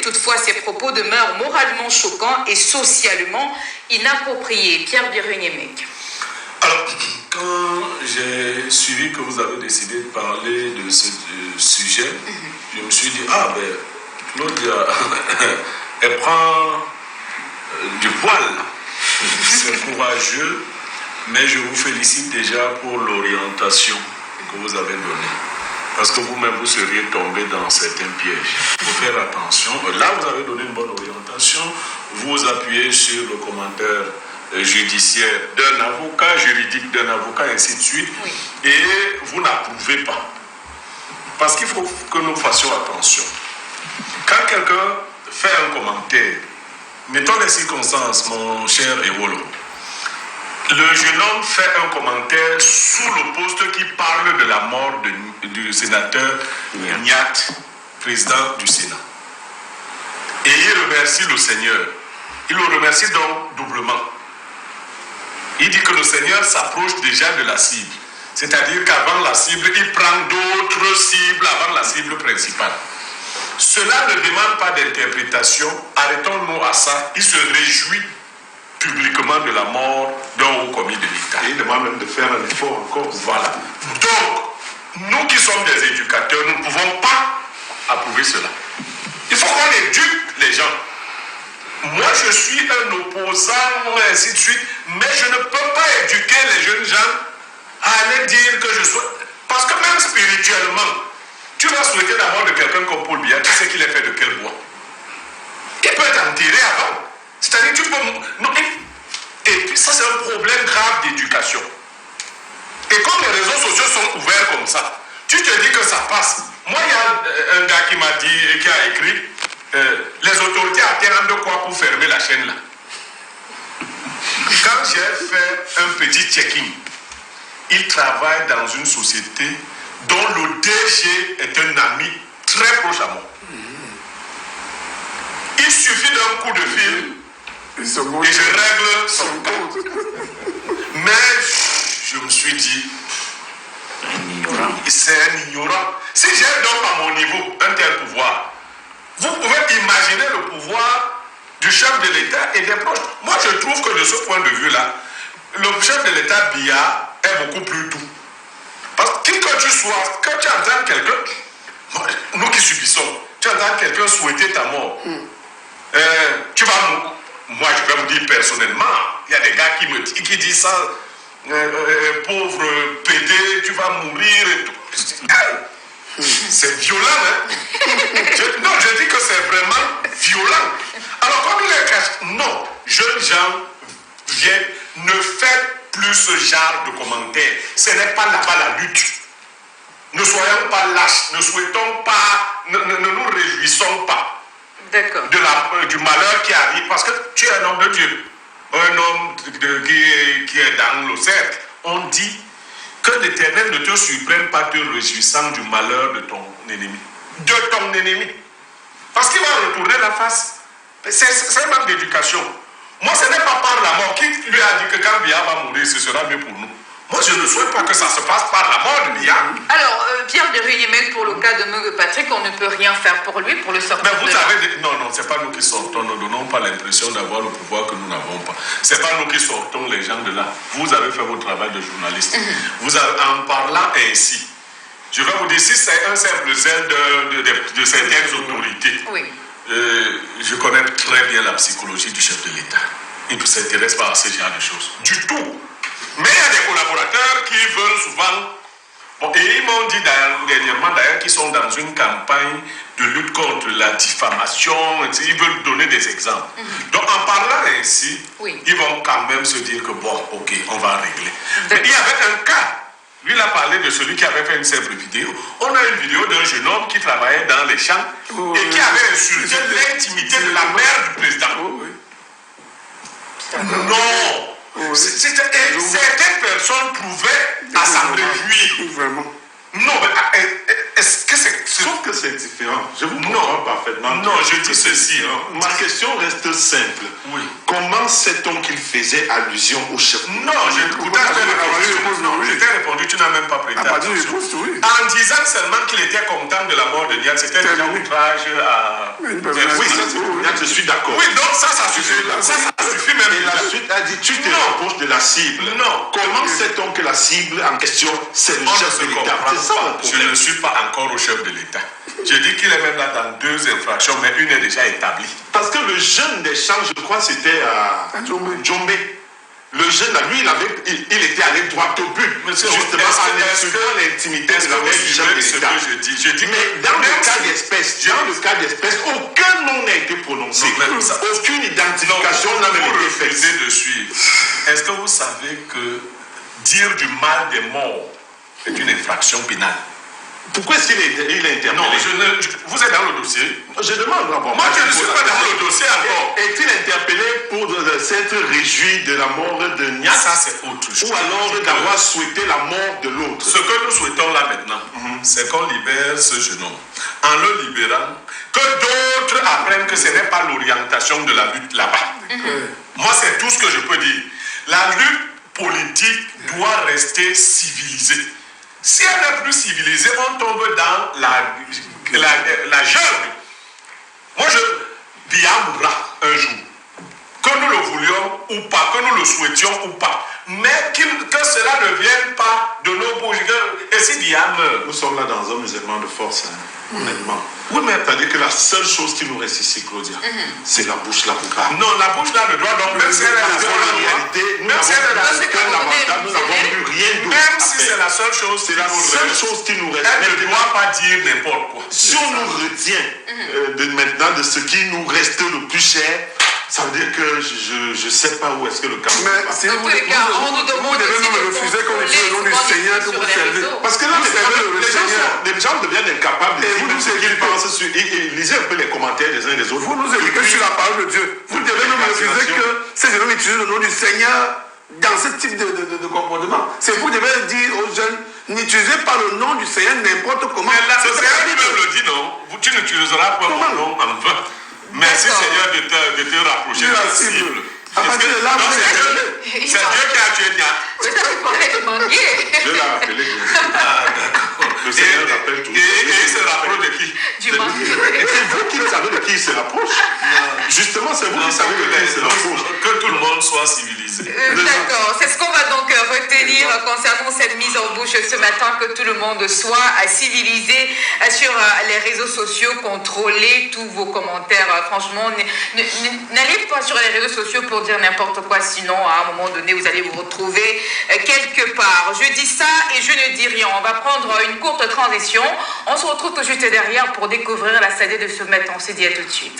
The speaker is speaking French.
Toutefois, ces propos demeurent moralement choquants et socialement inappropriés. Pierre Biruniemec. Alors, quand j'ai suivi que vous avez décidé de parler de ce sujet, je me suis dit, ah ben, Claudia, elle prend du poil. C'est courageux, mais je vous félicite déjà pour l'orientation que vous avez donnée. Parce que vous-même, vous seriez tombé dans certains pièges. Il faut faire attention. Là, vous avez donné une bonne orientation. Vous appuyez sur le commentaire judiciaire d'un avocat, juridique d'un avocat, ainsi de suite. Oui. Et vous n'approuvez pas. Parce qu'il faut que nous fassions attention. Quand quelqu'un fait un commentaire, mettons les circonstances, mon cher Ewolo. Le jeune homme fait un commentaire sous le poste qui parle de la mort du sénateur Niat, président du Sénat. Et il remercie le Seigneur. Il le remercie donc doublement. Il dit que le Seigneur s'approche déjà de la cible. C'est-à-dire qu'avant la cible, il prend d'autres cibles avant la cible principale. Cela ne demande pas d'interprétation. Arrêtons-nous à ça. Il se réjouit publiquement de la mort d'un haut commis de l'État. Et il demande même de faire un effort encore. Voilà. Donc, nous qui sommes des éducateurs, nous ne pouvons pas approuver cela. Il faut qu'on éduque les gens. Moi, je suis un opposant, ainsi de suite, mais je ne peux pas éduquer les jeunes gens à aller dire que je sois... Parce que même spirituellement, tu vas souhaiter la mort de quelqu'un comme Paul Biya, tu sais qu'il est fait de quel bois. Il peut être enterré avant. C'est-à-dire tu peux... Non, et puis ça, c'est un problème grave d'éducation. Et comme les réseaux sociaux sont ouverts comme ça, tu te dis que ça passe. Moi, il y a un gars qui m'a dit et qui a écrit les autorités attendent de quoi pour fermer la chaîne là. Quand j'ai fait un petit checking, il travaille dans une société dont le DG est un ami très proche à moi. Il suffit d'un coup de fil et je règle son compte. Mais je me suis dit, c'est un ignorant. Si j'ai donc à mon niveau un tel pouvoir, vous pouvez imaginer le pouvoir du chef de l'État et des proches. Moi, je trouve que de ce point de vue-là, le chef de l'État, Biya, est beaucoup plus doux. Parce que qui que tu sois, quand tu entends quelqu'un, nous qui subissons, tu entends quelqu'un souhaiter ta mort, tu vas mourir. Moi, je vais vous dire personnellement, il y a des gars qui disent ça, pauvre pédé, tu vas mourir et tout. C'est violent, hein? Non, je dis que c'est vraiment violent. Alors, comme il est caché, non, jeunes gens viennent, ne faites plus ce genre de commentaires. Ce n'est pas là-bas la lutte. Ne soyons pas lâches, ne souhaitons pas, ne nous réjouissons pas du malheur qui arrive, parce que tu es un homme de Dieu, un homme qui est dans le cercle. On dit que l'Éternel ne te surprenne pas te réjouissant du malheur de ton ennemi. De ton ennemi. Parce qu'il va retourner la face. C'est un manque d'éducation. Moi, ce n'est pas par la mort. Qui lui a dit que quand Biya va mourir, ce sera mieux pour nous? Moi, je ne souhaite pas que ça se passe par la mort de Biya. Alors, Pierre Biruniemec, pour le cas de M. Patrick, on ne peut rien faire pour lui, pour le sortir. Mais vous avez dit, non, c'est pas nous qui sortons. Ne donnons pas l'impression d'avoir le pouvoir que nous n'avons pas. C'est pas nous qui sortons les gens de là. Vous avez fait votre travail de journaliste. Vous avez, en parlant ainsi, je vais vous dire, si c'est un simple zèle de certaines autorités, oui. Je connais très bien la psychologie du chef de l'État. Il ne s'intéresse pas à ce genre de choses. Du tout. Mais il y a des collaborateurs qui veulent souvent... Bon, et ils m'ont dit dernièrement d'ailleurs qu'ils sont dans une campagne de lutte contre la diffamation. Ils veulent donner des exemples. Donc en parlant ainsi, oui. Ils vont quand même se dire que bon, ok, on va régler. Mais il y avait un cas. Lui, il a parlé de celui qui avait fait une simple vidéo. On a une vidéo d'un jeune homme qui travaillait dans les champs et qui avait insulté l'intimité de la mère du président. Non! Certaines personnes pouvaient à s'en réjouir. Vraiment. Non, mais est-ce que c'est... Sauf que c'est différent. Je vous Non. comprends parfaitement. Non, je dis ceci. Hein. Ma question reste simple. Oui. Comment sait-on qu'il faisait allusion au chef? Non, je t'ai répondu, tu n'as même pas prêté attention. Oui. En disant seulement qu'il était content de la mort de Niak, c'était déjà un outrage à... Oui, ça, je suis d'accord. Oui, donc ça suffit. Ça suffit même. Et la suite a dit, tu te Non. rapproches de la cible. Non. Comment sait-on que la cible en question, c'est le On ne chef se de l'État? comprend C'est ça le pas. Je problème. ne suis pas encore au chef de l'État. Je dis qu'il est même là dans 2 infractions, mais une est déjà établie. Parce que le jeune des champs, je crois, c'était à Djombe. Le jeune, lui, il était allé droit au but. Monsieur, Justement, en insultant l'intimité de la mère du chef de ce l'État. que je dis? Je dis Mais dans le cas d'espèce, aucun nom n'a été prononcé. Non, mais ça- Aucune identification n'a même vous été faite. refusez de suivre. Est-ce que vous savez que dire du mal des morts est une infraction pénale? Pourquoi est-ce qu'il est interpellé? Non, vous êtes dans le dossier. Je demande d'abord. Moi, je ne suis pas dans le dossier encore. Est-il interpellé pour s'être réjoui de la mort de Nias? Ça, c'est autre chose. Ou alors d'avoir souhaité la mort de l'autre? Ce que nous souhaitons là maintenant, c'est qu'on libère ce jeune homme. En le libérant, que d'autres apprennent que ce n'est pas l'orientation de la lutte là-bas. Moi, c'est tout ce que je peux dire. La lutte politique doit rester civilisée. Si elle n'est plus civilisée, on tombe dans la jungle. Moi, Biya mourra un jour. Que nous le voulions ou pas, que nous le souhaitions ou pas. Mais que cela ne vienne pas de nos bouches. Et si Biya meurt, Nous sommes là dans un musulman de force, honnêtement. oui, mais C'est-à-dire que la seule chose qui nous reste ici, Claudia, c'est la bouche là pour parler. non, la bouche là ne doit donc, même si elle est la Parce qu'en seule réalité, nous même si elle est la n'avons seule, aucun avantage, nous n'avons vu rien d'autre. même à si faire. c'est la seule chose, C'est la seule chose qui nous reste. elle ne Maintenant, doit pas dire n'importe quoi. si on nous retient maintenant de ce qui nous reste le plus cher, ça veut dire que je ne sais pas où est-ce que le cas Mais va. si Dans vous tous les cas, on nous demande devez aussi nous de refuser qu'on contrôler utilise le nom du ce qu'on Seigneur écrit que vous sur les servez. réseaux. Parce que là, vous savez, le Seigneur. Les gens deviennent incapables de Et dire vous nous ce qu'ils écoutez. pensent sur. Et lisez un peu les commentaires des uns et des autres. Vous nous écoutez sur la parole de Dieu. Vous devez nous refuser que ces jeunes utilisent le nom du Seigneur dans ce type de comportement. C'est vous devez dire aux jeunes, n'utilisez pas le nom du Seigneur n'importe comment. Mais là, C'est c'est ce que elle la qui Bible me le dit, non? Tu n'utiliseras pas mon nom en vain. Merci D'accord. Seigneur de te rapprocher de la cible. À partir de là, Non, vous c'est êtes- Dieu qui a tué Nia. Oui, ça me paraît demander. Je l'ai rappelé. Ah, d'accord. Le Seigneur rappelle tout. Et il se rapproche de qui? Du manque. Et c'est vous qui savez de qui il se rapproche. Justement, c'est vous qui savez de qui il se rapproche. Que tout le monde soit civilisé. D'accord, c'est ce qu'on va donc retenir concernant cette mise en bouche ce matin, que tout le monde soit civilisé sur les réseaux sociaux, contrôlez tous vos commentaires. Franchement, n'allez pas sur les réseaux sociaux pour dire n'importe quoi, sinon à un moment donné vous allez vous retrouver quelque part. Je dis ça et je ne dis rien. On va prendre une courte transition. On se retrouve tout juste derrière pour découvrir la salle de ce matin. On se dit à tout de suite.